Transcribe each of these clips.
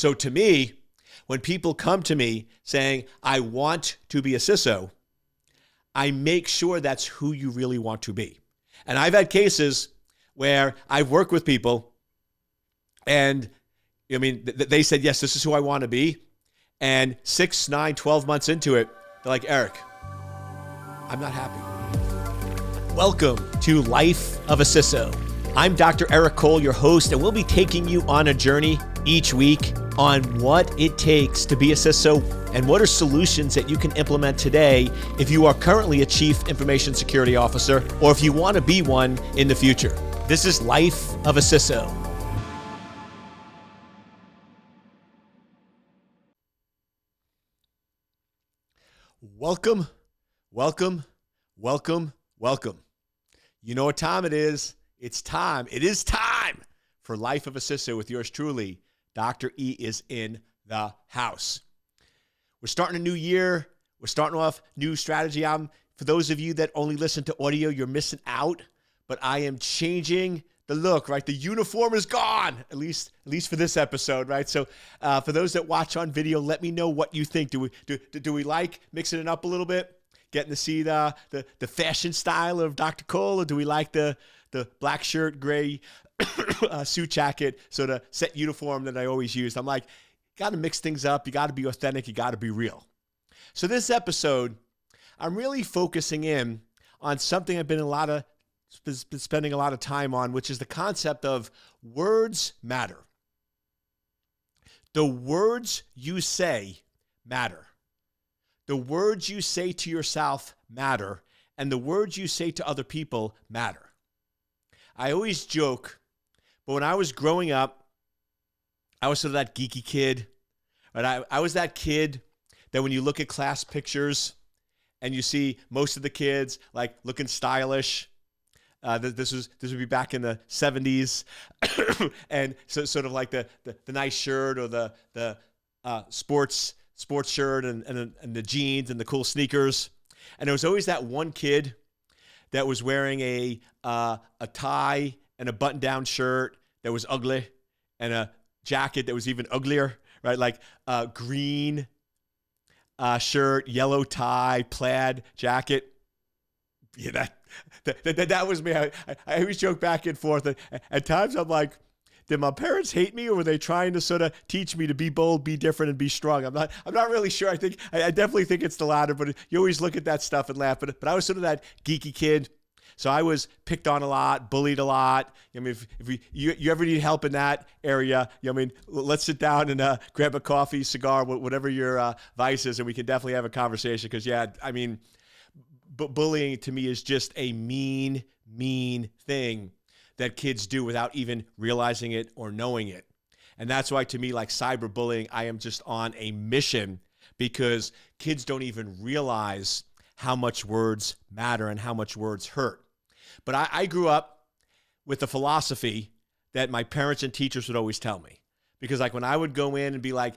So to me, when people come to me saying, I want to be a CISO, I make sure that's who you really want to be. And I've had cases where I've worked with people and they said, yes, this is who I want to be. And 6, 9, 12 months into it, they're like, Eric, I'm not happy. Welcome to Life of a CISO. I'm Dr. Eric Cole, your host, and we'll be taking you on a journey each week on what it takes to be a CISO and what are solutions that you can implement today if you are currently a Chief Information Security Officer or if you want to be one in the future. This is Life of a CISO. Welcome, welcome, welcome, welcome. You know what time it is. It's time. It is time for Life of a CISO with yours truly. Dr. E is in the house. We're starting a new year. We're starting off new strategy. For those of you that only listen to audio, you're missing out. But I am changing the look, right? The uniform is gone, at least for this episode, right? So for those that watch on video, let me know what you think. Do we like mixing it up a little bit? Getting to see the fashion style of Dr. Cole, or do we like the black shirt, gray suit jacket, sort of set uniform that I always used? I'm like, got to mix things up. You got to be authentic. You got to be real. So this episode, I'm really focusing in on something I've been spending a lot of time on, which is the concept of words matter. The words you say matter. The words you say to yourself matter, and the words you say to other people matter. I always joke, but when I was growing up, I was sort of that geeky kid. Right? I was that kid that when you look at class pictures and you see most of the kids like looking stylish. This would be back in the 70s, and so sort of like the nice shirt or the sports shirt and the jeans and the cool sneakers. And there was always that one kid that was wearing a tie and a button-down shirt that was ugly and a jacket that was even uglier, right? Like green shirt, yellow tie, plaid jacket. Yeah, that was me. I always joke back and forth. At times I'm like, did my parents hate me, or were they trying to sort of teach me to be bold, be different, and be strong? I'm not really sure. I definitely think it's the latter, but you always look at that stuff and laugh. But I was sort of that geeky kid. So I was picked on a lot, bullied a lot. I mean, if you ever need help in that area, let's sit down and grab a coffee, cigar, whatever your vice is, and we can definitely have a conversation. Because bullying to me is just a mean thing that kids do without even realizing it or knowing it. And that's why, to me, like cyberbullying, I am just on a mission, because kids don't even realize how much words matter and how much words hurt. But I grew up with the philosophy that my parents and teachers would always tell me. Because like when I would go in and be like,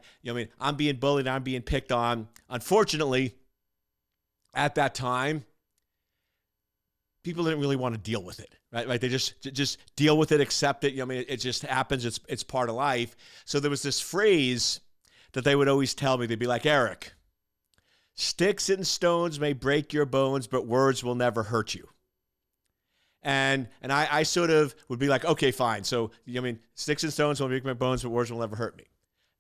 I'm being bullied, I'm being picked on, unfortunately, at that time, people didn't really want to deal with it, right? They just deal with it, accept it. It just happens. It's part of life. So there was this phrase that they would always tell me. They'd be like, Eric, sticks and stones may break your bones, but words will never hurt you. And I sort of would be like, okay, fine. So, sticks and stones will break my bones, but words will never hurt me.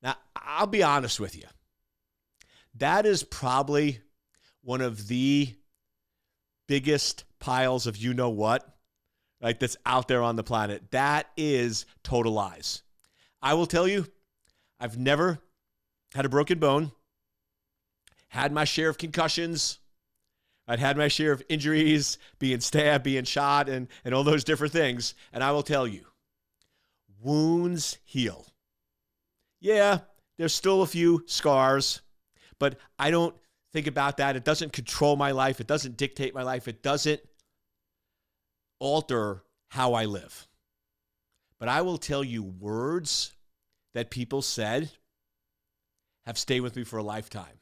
Now, I'll be honest with you. That is probably one of the biggest piles of you-know-what, right, that's out there on the planet. That is total lies. I will tell you, I've never had a broken bone, had my share of concussions, I'd had my share of injuries, being stabbed, being shot, and all those different things. And I will tell you, wounds heal. Yeah, there's still a few scars, but I don't think about that. It doesn't control my life. It doesn't dictate my life. It doesn't alter how I live. But I will tell you, words that people said have stayed with me for a lifetime.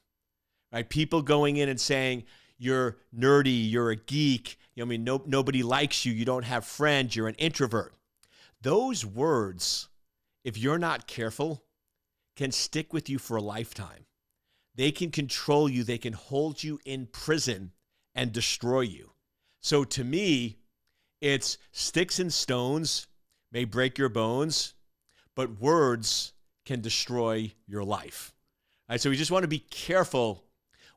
Right? People going in and saying, you're nerdy, you're a geek, nobody likes you, you don't have friends, you're an introvert. Those words, if you're not careful, can stick with you for a lifetime. They can control you. They can hold you in prison and destroy you. So to me, it's sticks and stones may break your bones, but words can destroy your life. All right, so we just want to be careful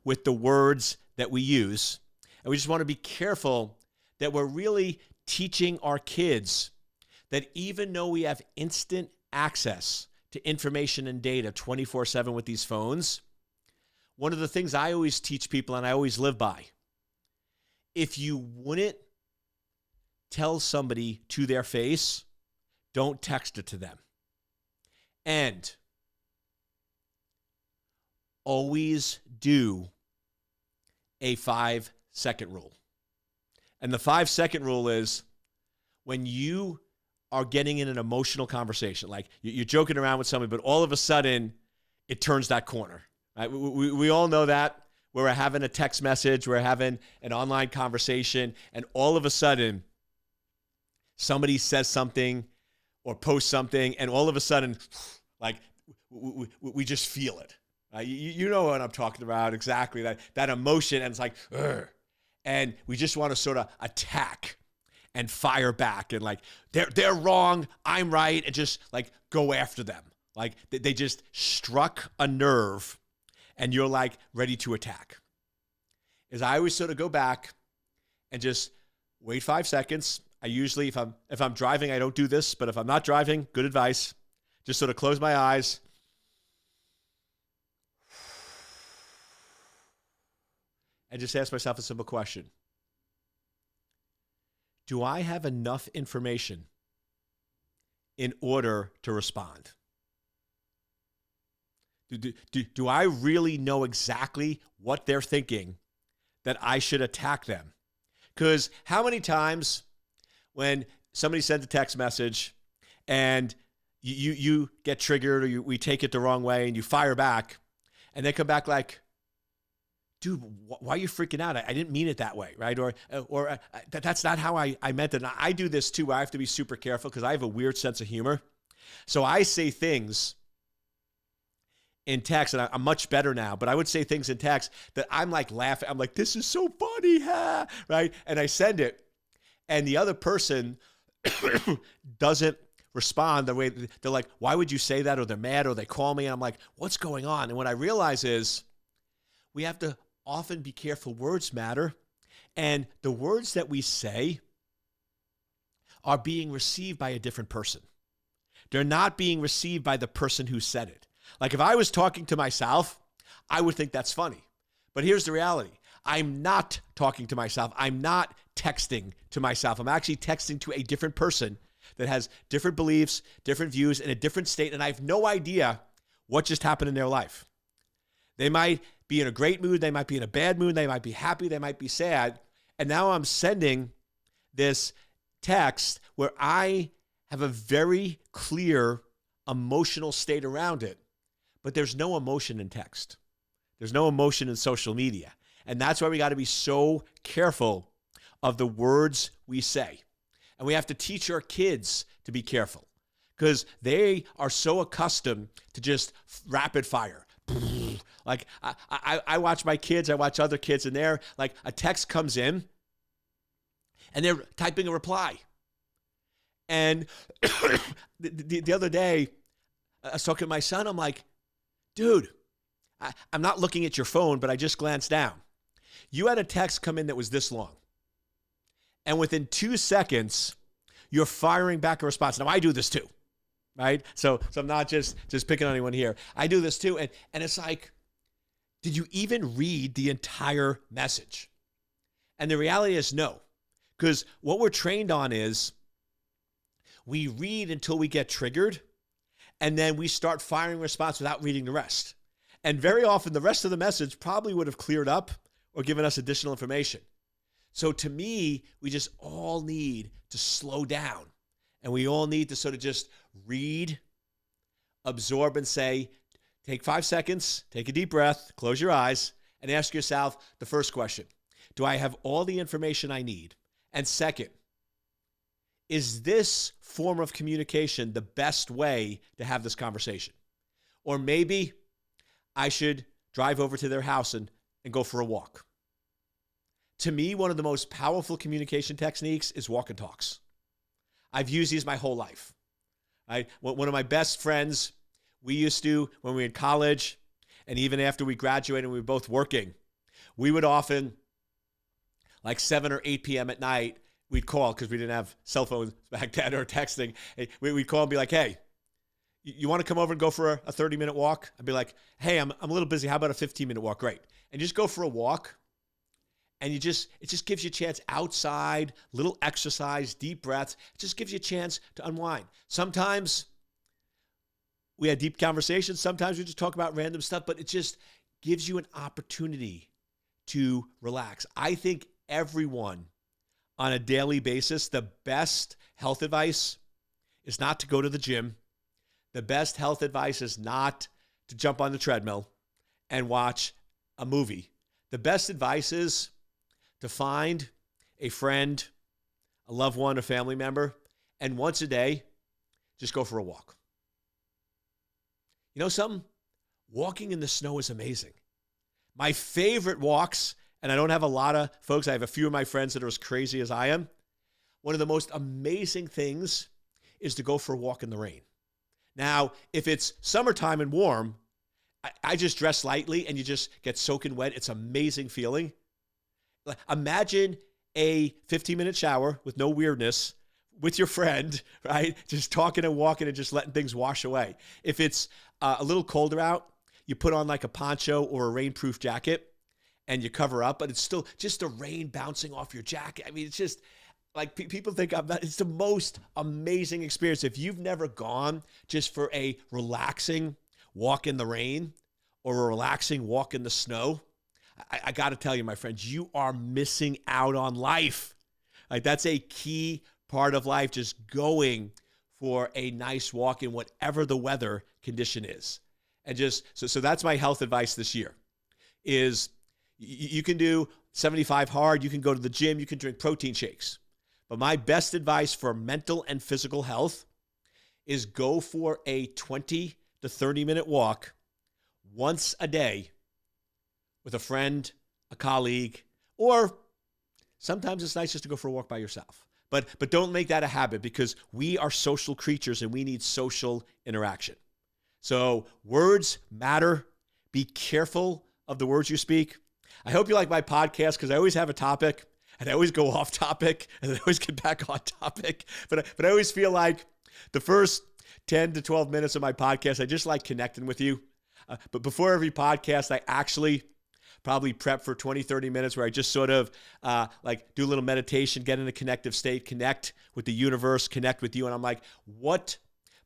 with the words that we use. And we just want to be careful that we're really teaching our kids that even though we have instant access to information and data 24/7 with these phones, one of the things I always teach people and I always live by, if you wouldn't tell somebody to their face, don't text it to them. And always do a 5-second rule. And the 5-second rule is when you are getting in an emotional conversation, like you're joking around with somebody, but all of a sudden it turns that corner. Right? We all know that. We're having a text message, we're having an online conversation, and all of a sudden somebody says something or posts something, and all of a sudden, like, we just feel it. You know what I'm talking about, exactly, that emotion, and it's like, ugh. And we just want to sort of attack and fire back, and like, they're wrong, I'm right, and just like go after them. Like they just struck a nerve, and you're like ready to attack. Is I always sort of go back and just wait 5 seconds. I usually, if I'm driving, I don't do this, but if I'm not driving, good advice, just sort of close my eyes. And just ask myself a simple question. Do I have enough information in order to respond? Do I really know exactly what they're thinking that I should attack them? Because how many times when somebody sends a text message and you get triggered, or we take it the wrong way and you fire back, and they come back like, dude, why are you freaking out? I didn't mean it that way, right? Or that's not how I meant it. And I do this too. I have to be super careful because I have a weird sense of humor. So I say things in text, and I'm much better now, but I would say things in text that I'm like laughing. I'm like, this is so funny, ha, right? And I send it, and the other person doesn't respond the way they're like, why would you say that? Or they're mad, or they call me, and I'm like, what's going on? And what I realize is we have to often be careful. Words matter, and the words that we say are being received by a different person. They're not being received by the person who said it. Like if I was talking to myself, I would think that's funny. But here's the reality. I'm not talking to myself. I'm not texting to myself. I'm actually texting to a different person that has different beliefs, different views, in a different state, and I have no idea what just happened in their life. They might be in a great mood. They might be in a bad mood. They might be happy. They might be sad. And now I'm sending this text where I have a very clear emotional state around it, but there's no emotion in text. There's no emotion in social media. And that's why we got to be so careful of the words we say. And we have to teach our kids to be careful because they are so accustomed to just rapid fire. Like I watch my kids, I watch other kids, and they're like, a text comes in and they're typing a reply. And the other day, I was talking to my son. I'm like, dude, I'm not looking at your phone, but I just glanced down. You had a text come in that was this long. And within 2 seconds, you're firing back a response. Now, I do this too, right? So I'm not just picking on anyone here. I do this too. And it's like, did you even read the entire message? And the reality is no. Because what we're trained on is we read until we get triggered, and then we start firing response without reading the rest. And very often, the rest of the message probably would have cleared up or given us additional information. So to me, we just all need to slow down. And we all need to sort of just read, absorb, and say, take 5 seconds, take a deep breath, close your eyes, and ask yourself the first question. Do I have all the information I need? And second, is this form of communication the best way to have this conversation? Or maybe I should drive over to their house and go for a walk. To me, one of the most powerful communication techniques is walk and talks. I've used these my whole life. One of my best friends, we used to, when we were in college, and even after we graduated and we were both working, we would often, like 7 or 8 p.m. at night, we'd call, because we didn't have cell phones back then or texting. We'd call and be like, hey, you want to come over and go for a 30-minute walk? I'd be like, hey, I'm a little busy. How about a 15-minute walk? Great. And just go for a walk. And it just gives you a chance outside, little exercise, deep breaths. It just gives you a chance to unwind. Sometimes we had deep conversations. Sometimes we just talk about random stuff, but it just gives you an opportunity to relax. I think everyone on a daily basis, the best health advice is not to go to the gym. The best health advice is not to jump on the treadmill and watch a movie. The best advice is to find a friend, a loved one, a family member, and once a day, just go for a walk. You know something? Walking in the snow is amazing. My favorite walks, and I don't have a lot of folks, I have a few of my friends that are as crazy as I am. One of the most amazing things is to go for a walk in the rain. Now, if it's summertime and warm, I just dress lightly and you just get soaking wet. It's an amazing feeling. Imagine a 15-minute shower with no weirdness with your friend, right? Just talking and walking and just letting things wash away. If it's a little colder out, you put on like a poncho or a rainproof jacket and you cover up, but it's still just the rain bouncing off your jacket. I mean, it's just like people think it's the most amazing experience. If you've never gone just for a relaxing walk in the rain or a relaxing walk in the snow, I got to tell you, my friends, you are missing out on life. Like, that's a key part of life, just going for a nice walk in whatever the weather condition is. And just, so that's my health advice this year is you can do 75 hard, you can go to the gym, you can drink protein shakes. But my best advice for mental and physical health is go for a 20 to 30-minute walk once a day with a friend, a colleague, or sometimes it's nice just to go for a walk by yourself. But don't make that a habit, because we are social creatures and we need social interaction. So words matter. Be careful of the words you speak. I hope you like my podcast, because I always have a topic and I always go off topic and then I always get back on topic. But I always feel like the first 10 to 12 minutes of my podcast, I just like connecting with you. But before every podcast, I actually probably prep for 20, 30 minutes where I just sort of like do a little meditation, get in a connective state, connect with the universe, connect with you. And I'm like, what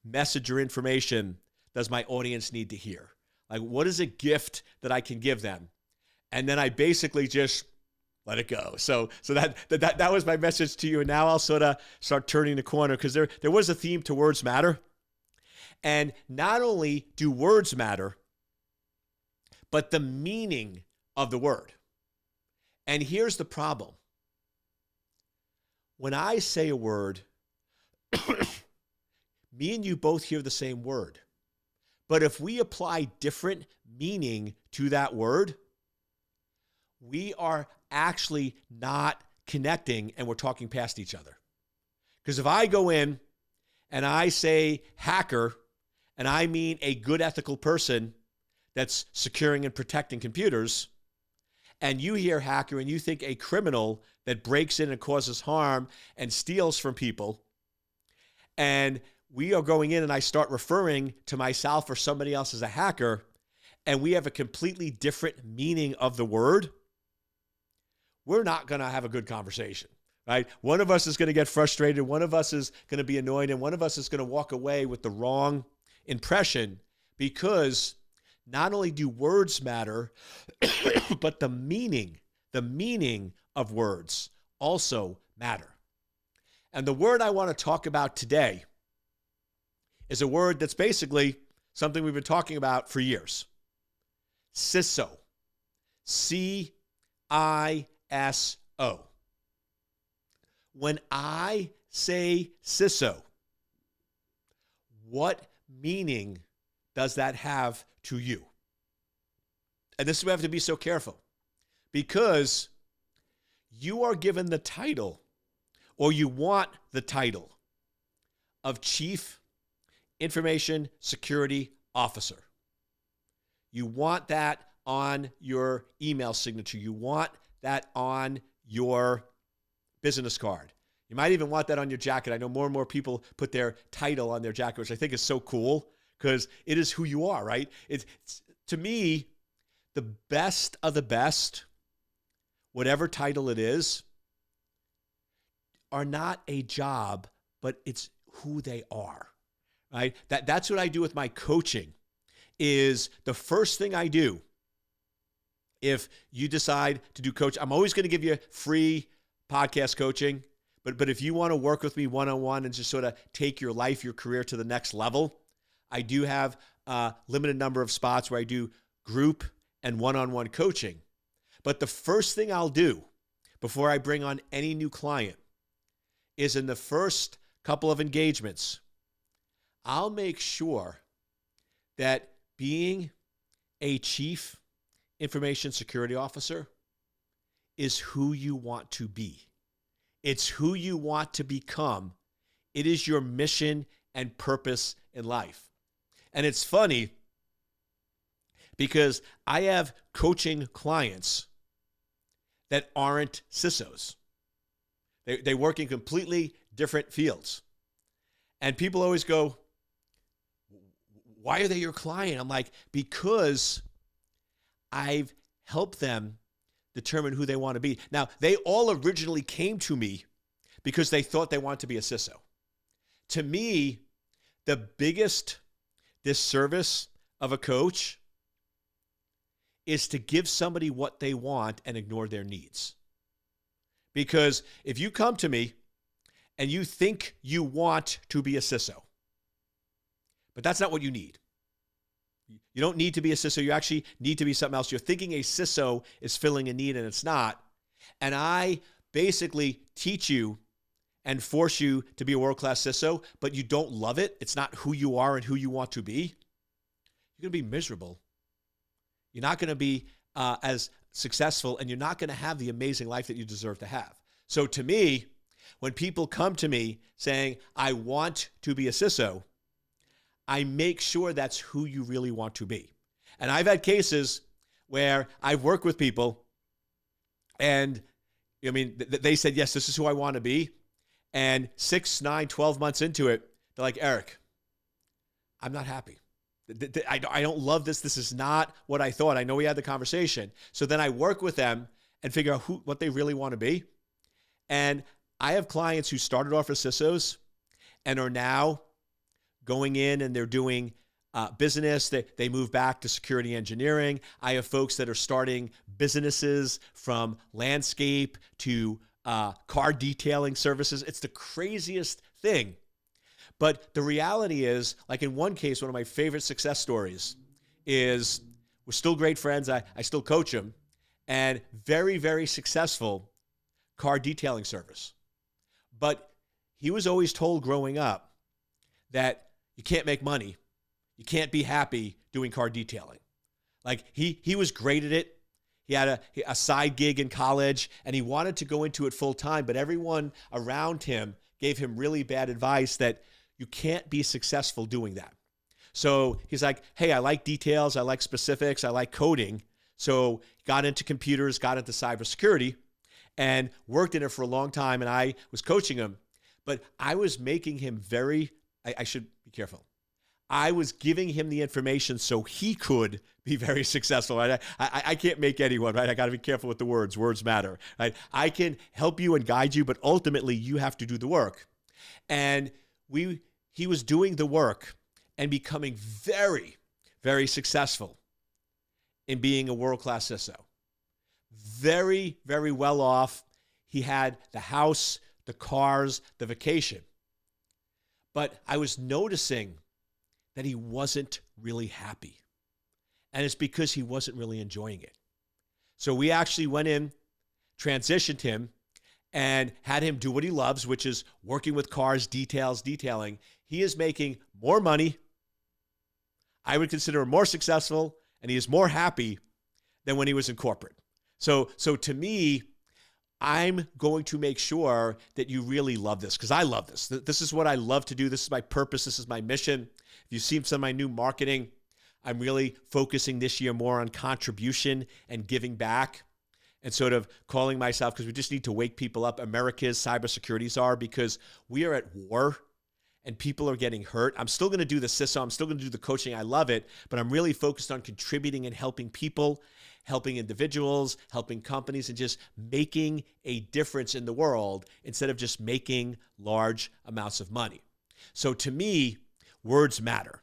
message or information does my audience need to hear? Like, what is a gift that I can give them? And then I basically just let it go. So that was my message to you. And now I'll sort of start turning the corner, because there was a theme to words matter. And not only do words matter, but the meaning of the word. And here's the problem. When I say a word, me and you both hear the same word. But if we apply different meaning to that word, we are actually not connecting and we're talking past each other. Because if I go in and I say hacker, and I mean a good ethical person that's securing and protecting computers, and you hear hacker and you think a criminal that breaks in and causes harm and steals from people, and we are going in and I start referring to myself or somebody else as a hacker, and we have a completely different meaning of the word, we're not going to have a good conversation, right? One of us is going to get frustrated, one of us is going to be annoyed, and one of us is going to walk away with the wrong impression, because not only do words matter, but the meaning of words also matter. And the word I want to talk about today is a word that's basically something we've been talking about for years. CISO. C-I-S-O. When I say CISO, what meaning does that have to you? And this is why we have to be so careful, because you are given the title, or you want the title of Chief Information Security Officer. You want that on your email signature. You want that on your business card. You might even want that on your jacket. I know more and more people put their title on their jacket, which I think is so cool because it is who you are, right? It's to me, the best of the best, whatever title it is, are not a job, but it's who they are, right? That's what I do with my coaching. Is the first thing I do if you decide to do coach. I'm always going to give you free podcast coaching, but if you want to work with me one-on-one and just sort of take your life, your career to the next level, I do have a limited number of spots where I do group and one-on-one coaching. But the first thing I'll do before I bring on any new client is in the first couple of engagements, I'll make sure that being a Chief Information Security Officer is who you want to be. It's who you want to become. It is your mission and purpose in life. And it's funny because I have coaching clients that aren't CISOs. They work in completely different fields. And people always go, why are they your client? I'm like, because I've helped them determine who they want to be. Now, they all originally came to me because they thought they wanted to be a CISO. To me, the biggest disservice of a coach is to give somebody what they want and ignore their needs. Because if you come to me and you think you want to be a CISO, but that's not what you need. You don't need to be a CISO. You actually need to be something else. You're thinking a CISO is filling a need and it's not. And I basically teach you and force you to be a world-class CISO, but you don't love it. It's not who you are and who you want to be. You're going to be miserable. You're not going to be as successful, and you're not going to have the amazing life that you deserve to have. So to me, when people come to me saying, I want to be a CISO, I make sure that's who you really want to be. And I've had cases where I've worked with people and they said, yes, this is who I want to be. And 6, 9, 12 months into it, they're like, Eric, I'm not happy. I don't love this. This is not what I thought. I know we had the conversation. So then I work with them and figure out what they really want to be. And I have clients who started off as CISOs and are now going in and they're doing business. They move back to security engineering. I have folks that are starting businesses from landscape to car detailing services. It's the craziest thing. But the reality is, like in one case, one of my favorite success stories is we're still great friends. I still coach him, and very, very successful car detailing service. But he was always told growing up that you can't make money. You can't be happy doing car detailing. Like he was great at it. He had a side gig in college, and he wanted to go into it full time, but everyone around him gave him really bad advice that you can't be successful doing that. So he's like, hey, I like details. I like specifics. I like coding. So got into computers, got into cybersecurity, and worked in it for a long time. And I was coaching him, but I was making him I should be careful. I was giving him the information so he could be very successful, right? I can't make anyone, right? I got to be careful with the words. Words matter, right? I can help you and guide you, but ultimately you have to do the work. And he was doing the work and becoming very, very successful in being a world-class CISO. Very, very well off. He had the house, the cars, the vacation. But I was noticing that he wasn't really happy. And it's because he wasn't really enjoying it. So we actually went in, transitioned him, and had him do what he loves, which is working with cars, detailing. He is making more money. I would consider him more successful, and he is more happy than when he was in corporate. So to me, I'm going to make sure that you really love this, because I love this. This is what I love to do. This is my purpose. This is my mission. If you've seen some of my new marketing, I'm really focusing this year more on contribution and giving back, and sort of calling myself, because we just need to wake people up, America's cybersecurity czar, because we are at war and people are getting hurt. I'm still going to do the CISO. I'm still going to do the coaching. I love it, but I'm really focused on contributing and helping people, helping individuals, helping companies, and just making a difference in the world instead of just making large amounts of money. So to me, words matter.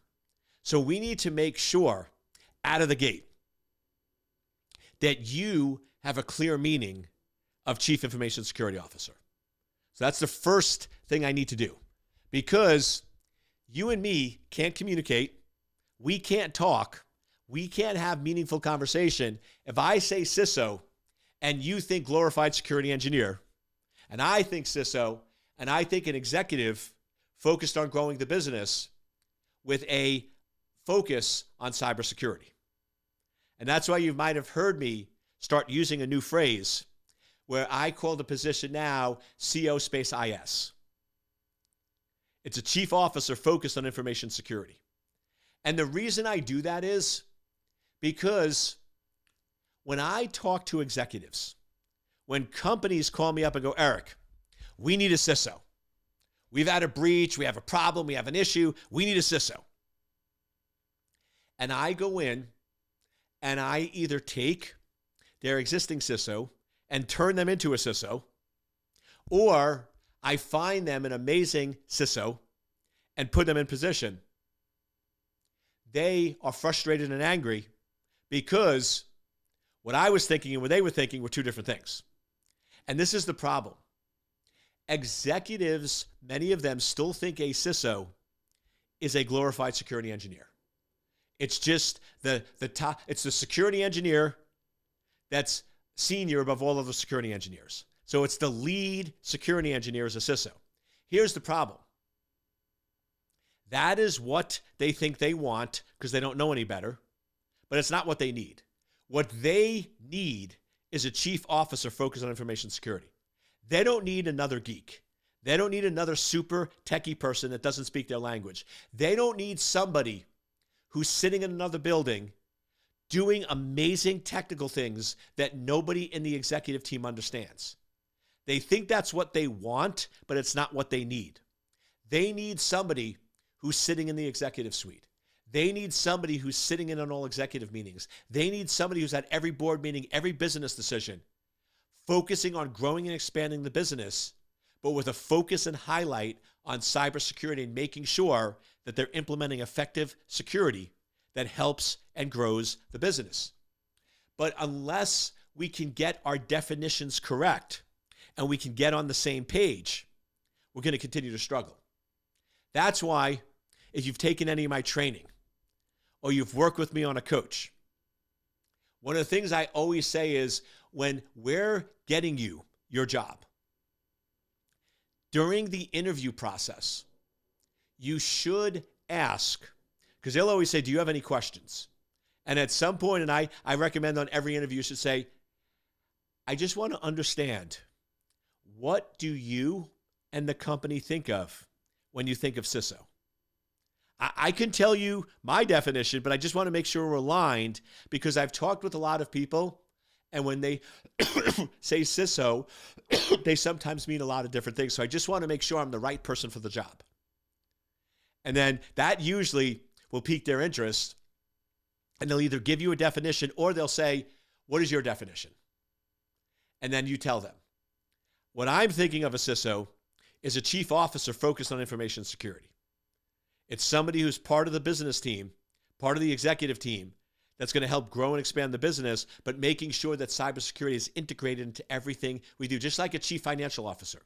So we need to make sure out of the gate that you have a clear meaning of Chief Information Security Officer. So that's the first thing I need to do, because you and me can't communicate. We can't talk. We can't have meaningful conversation if I say CISO and you think glorified security engineer, and I think CISO and I think an executive focused on growing the business with a focus on cybersecurity. And that's why you might have heard me start using a new phrase where I call the position now CO space IS. It's a chief officer focused on information security. And the reason I do that is because when I talk to executives, when companies call me up and go, Eric, we need a CISO. We've had a breach, we have a problem, we have an issue, we need a CISO. And I go in and I either take their existing CISO and turn them into a CISO, or I find them an amazing CISO and put them in position. They are frustrated and angry because what I was thinking and what they were thinking were two different things. And this is the problem. Executives, many of them still think a CISO is a glorified security engineer. It's just the top, it's the security engineer that's senior above all other security engineers. So it's the lead security engineer as a CISO. Here's the problem. That is what they think they want because they don't know any better, but it's not what they need. What they need is a chief officer focused on information security. They don't need another geek. They don't need another super techie person that doesn't speak their language. They don't need somebody who's sitting in another building doing amazing technical things that nobody in the executive team understands. They think that's what they want, but it's not what they need. They need somebody who's sitting in the executive suite. They need somebody who's sitting in on all executive meetings. They need somebody who's at every board meeting, every business decision, focusing on growing and expanding the business, but with a focus and highlight on cybersecurity and making sure that they're implementing effective security that helps and grows the business. But unless we can get our definitions correct and we can get on the same page, we're going to continue to struggle. That's why if you've taken any of my training or you've worked with me on a coach, one of the things I always say is when we're getting you your job, during the interview process, you should ask, because they'll always say, do you have any questions? And at some point, and I recommend on every interview, you should say, I just want to understand, what do you and the company think of when you think of CISO? I can tell you my definition, but I just want to make sure we're aligned, because I've talked with a lot of people, and when they say CISO, they sometimes mean a lot of different things. So I just want to make sure I'm the right person for the job. And then that usually will pique their interest, and they'll either give you a definition or they'll say, what is your definition? And then you tell them. What I'm thinking of a CISO is a chief officer focused on information security. It's somebody who's part of the business team, part of the executive team, that's going to help grow and expand the business, but making sure that cybersecurity is integrated into everything we do, just like a chief financial officer.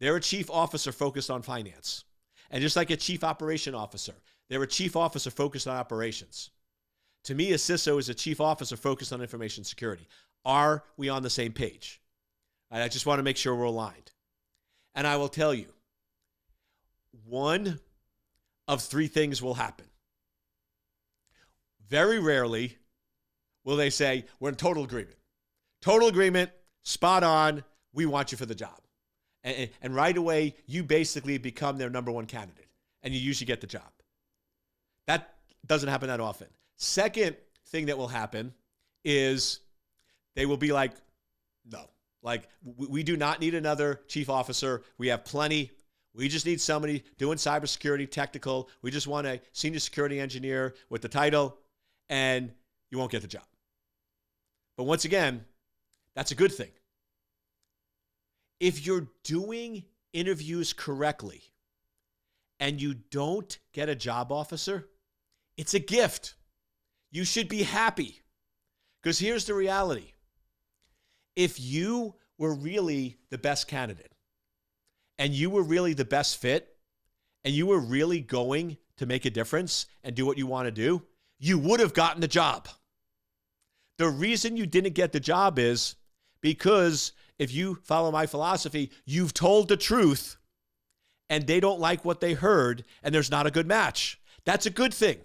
They're a chief officer focused on finance. And just like a chief operation officer, they're a chief officer focused on operations. To me, a CISO is a chief officer focused on information security. Are we on the same page? I just want to make sure we're aligned. And I will tell you, one of three things will happen. Very rarely will they say, we're in total agreement. Total agreement, spot on, we want you for the job. And right away, you basically become their number one candidate, and you usually get the job. That doesn't happen that often. Second thing that will happen is they will be like, no, like we do not need another chief officer. We have plenty. We just need somebody doing cybersecurity, technical. We just want a senior security engineer with the title, and you won't get the job. But once again, that's a good thing. If you're doing interviews correctly and you don't get a job officer, it's a gift. You should be happy. Because here's the reality. If you were really the best candidate and you were really the best fit and you were really going to make a difference and do what you want to do, you would have gotten the job. The reason you didn't get the job is because if you follow my philosophy, you've told the truth and they don't like what they heard and there's not a good match. That's a good thing.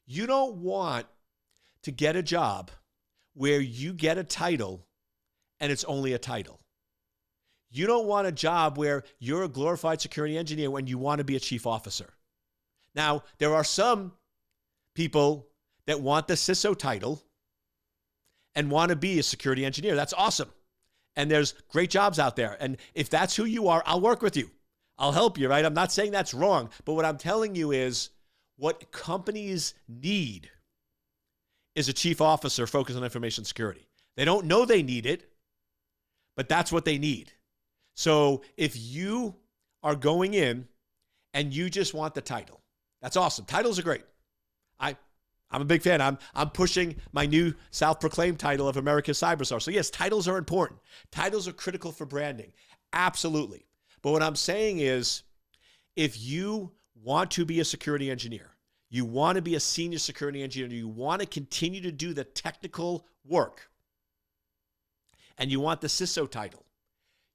You don't want to get a job where you get a title and it's only a title. You don't want a job where you're a glorified security engineer when you want to be a chief officer. Now, there are some people that want the CISO title and want to be a security engineer. That's awesome. And there's great jobs out there. And if that's who you are, I'll work with you. I'll help you, right? I'm not saying that's wrong. But what I'm telling you is what companies need is a chief officer focused on information security. They don't know they need it, but that's what they need. So if you are going in and you just want the title, that's awesome. Titles are great. I'm a big fan. I'm pushing my new self-proclaimed title of America's Cyberstar. So yes, titles are important. Titles are critical for branding. Absolutely. But what I'm saying is, if you want to be a security engineer, you want to be a senior security engineer, you want to continue to do the technical work, and you want the CISO title,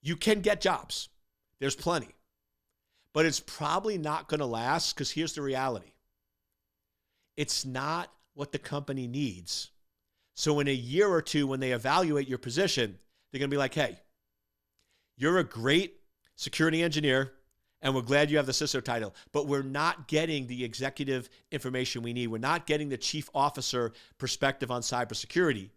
you can get jobs. There's plenty. But it's probably not going to last because here's the reality. It's not what the company needs. So in a year or two, when they evaluate your position, they're going to be like, hey, you're a great security engineer, and we're glad you have the CISO title, but we're not getting the executive information we need. We're not getting the chief officer perspective on cybersecurity.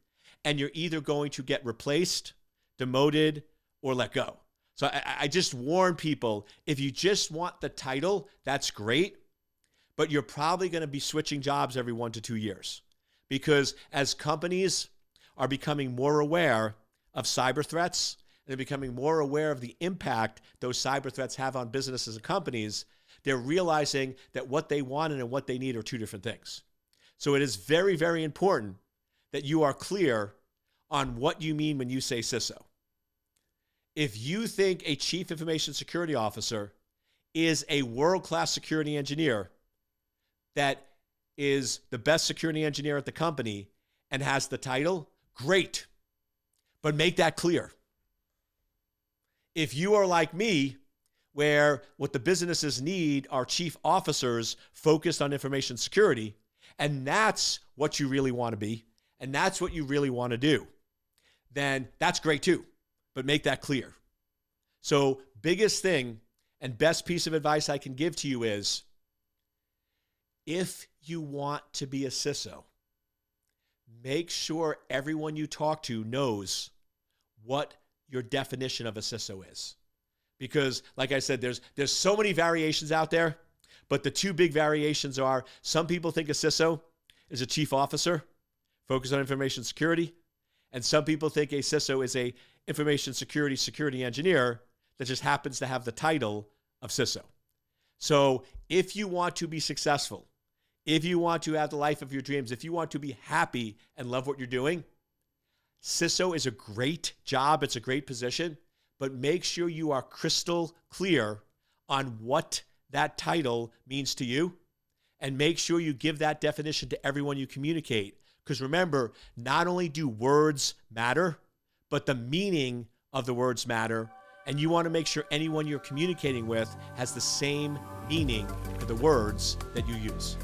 And you're either going to get replaced, demoted, or let go. So I just warn people, if you just want the title, that's great. But you're probably going to be switching jobs every 1 to 2 years, because as companies are becoming more aware of cyber threats and they're becoming more aware of the impact those cyber threats have on businesses and companies, they're realizing that what they want and what they need are two different things. So it is very, very important that you are clear on what you mean when you say CISO. If you think a chief information security officer is a world-class security engineer that is the best security engineer at the company and has the title, great. But make that clear. If you are like me, where what the businesses need are chief officers focused on information security, and that's what you really want to be, and that's what you really want to do, then that's great too. But make that clear. So biggest thing and best piece of advice I can give to you is, if you want to be a CISO, make sure everyone you talk to knows what your definition of a CISO is. Because, like I said, there's so many variations out there, but the two big variations are, some people think a CISO is a chief officer focused on information security, and some people think a CISO is a information security engineer that just happens to have the title of CISO. So if you want to be successful, if you want to have the life of your dreams, if you want to be happy and love what you're doing, CISO is a great job. It's a great position, but make sure you are crystal clear on what that title means to you, and make sure you give that definition to everyone you communicate. Because remember, not only do words matter, but the meaning of the words matter. And you want to make sure anyone you're communicating with has the same meaning for the words that you use.